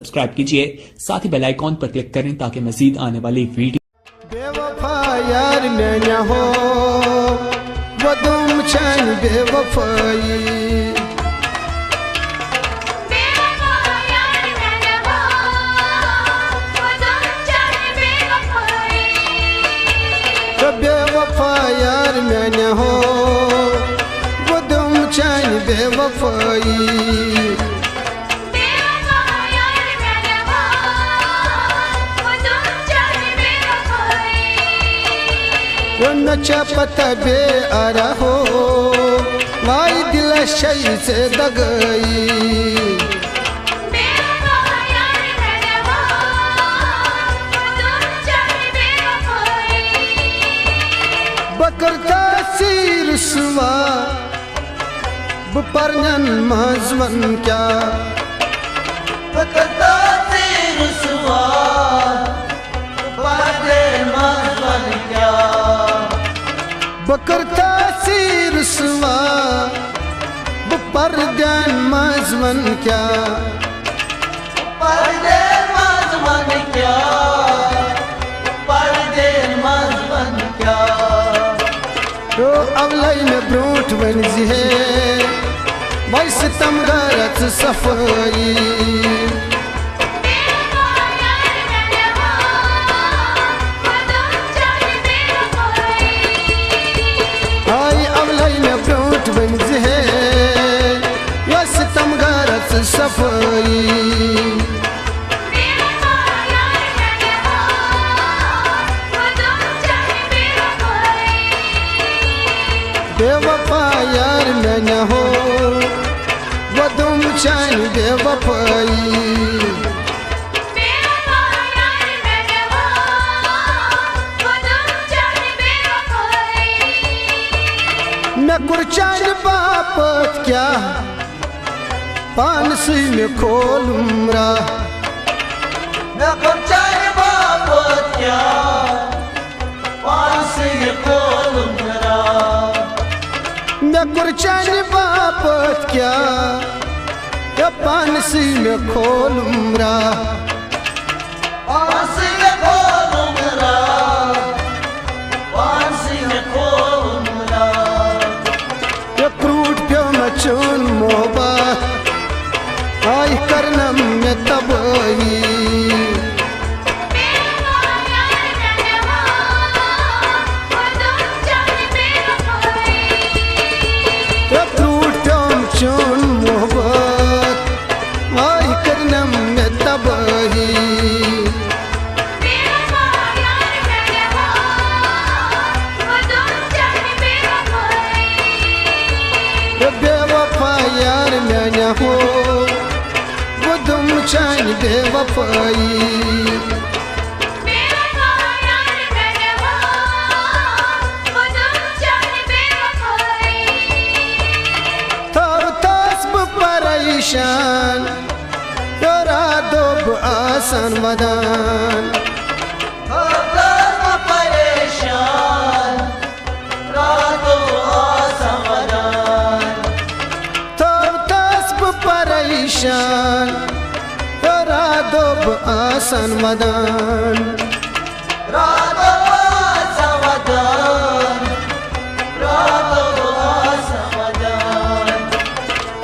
Subscribe कीजिए, साथ ही bell icon पर क्लिक करें ताकि मजीद आने वाली वीडियो। बेवफा यार मैं हो वो तुम छन बेवफाई बेवफा यार मैं हो वो तुम छन बेवफाई नचा पता बे आरा हो माई दिल शई से दगई बकरता सिर सुवा बुपरन मजवन क्या बकरता सिर सुवा बुपरन मजवन क्या बकरता सिर सुवा पर्दन मजमन क्या पर्दन मजमन क्या पर्दन मजमन क्या तो अवलाई में ब्रूट बन है वैसे तम गरत सफाई सफाई बेवफा यार मैं हो वो तुम चान बेवफाई मैं कुर्चान बापत क्या पानसी में खोलूंगा मैं कुर्चान बापत क्या पानसी में खोलूंगा मैं कुर्चान बापत क्या पानसी में खोलूंगा पानसी में खोलूंगा पानसी में खोलूंगा क्रूट प्यो मचून मोहब्बत आई करना में तबाही क्रूट प्यो मचून मोहब्बत आई करना में तबाही बेवफा यार मैं हो वो तुम चान बेवफाई थार तस्ब परेशान तोरा दोब आसान वदान परेशान तोरा दोब आसान मदान रातो आसान मदान रातो आसान मदान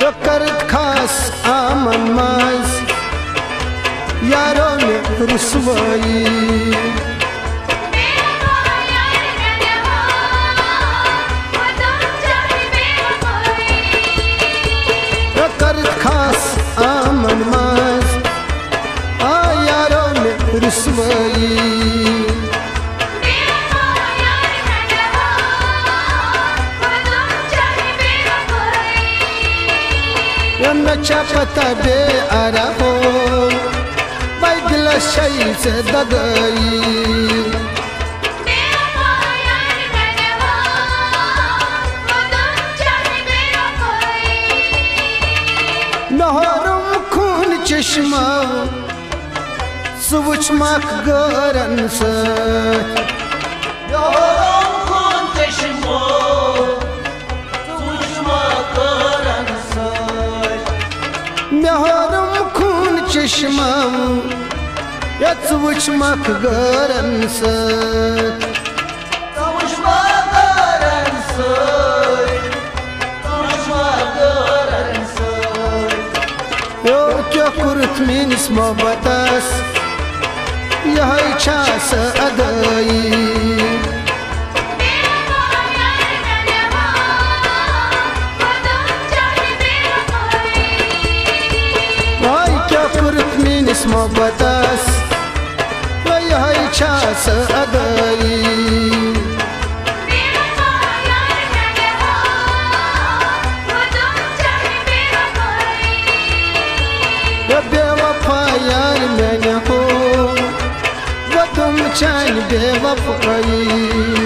तो करत खास आमन माज यारों में रुसवाई आमन माज आ यारों में रुसवाई नचा पता बे आरा हो भाई दिल शई से दगई चश्मा सुवच मक गरन से खून चश्मा सुवच मक गरन से मेहरम खून चश्मम यच वुच मख गरन सत यो क्या कुर्त मेनिस मोहब्बतस यही छास अदाई मेनिस मोहब्बतस यही छास अदाई बेवफा यार मैंने हो वो तुम चान बेवफाई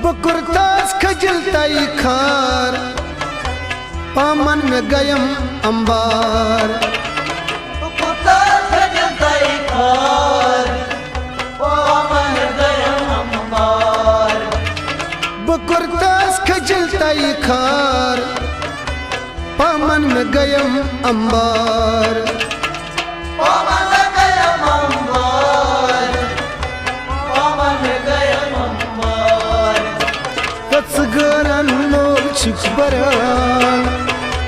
बुकुरतास खजलताई खार पामन में गयम अंबार बुकुरतास खजलताई खार पामन में गयम अंबार गरन लोग छुक बरान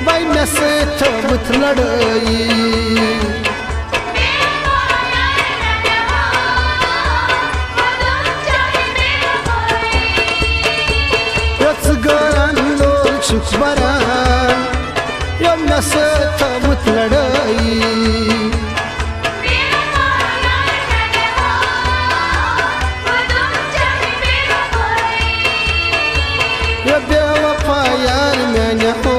बाई में से थबत लड़ाई गरन लोग छुक बरान यो में से थबत लड़ाई बेवफा यार मैंने हो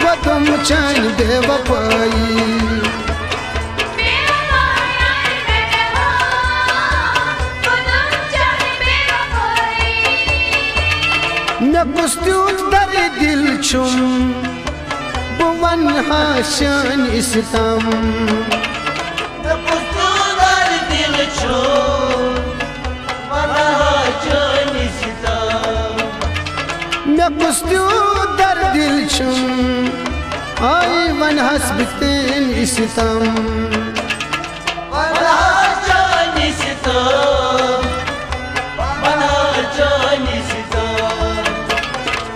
वो तुम चान बेवफाई मैं कुस्तूत दर दिल छुम बुवन हाशान इस्ताम मैं कुस्तूत दर दिल छुम आई वन हसबतेन इस्ताम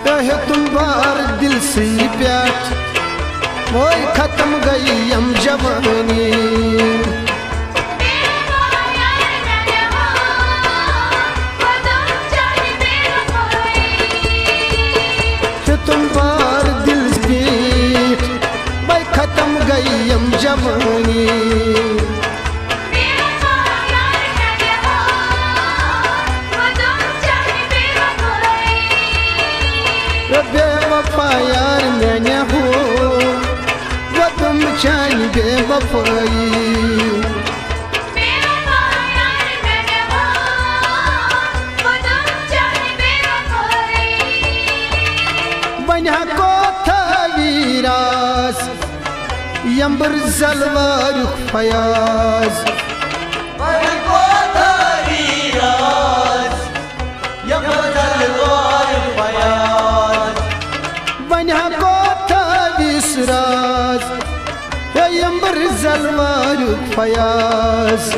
कहे तुम बार दिल से प्यार वो खत्म गई हम जवानी तुम बार दिल से भाई खत्म गई हम जवानी बेवफा यार मैंने हो वो तुम चान बेवफाई बन्या को था वीरास यंबर जलवार फयाज बन्या को था विसराज यंबर जलवार फयाज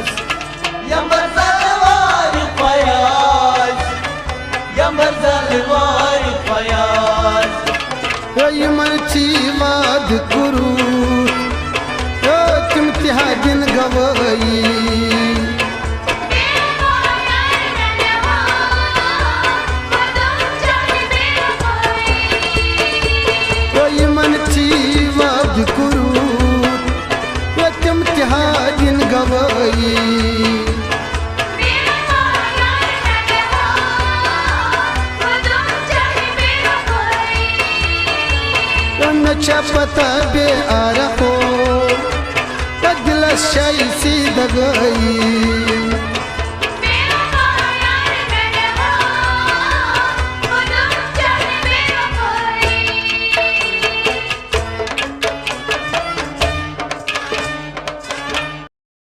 यमची वाद गुरु तुम तिहा दिन गवाई यमची वाद गुरु तुम तिहा दिन गवाई नचा पता बे आ रहो दिल शाई सी दगाई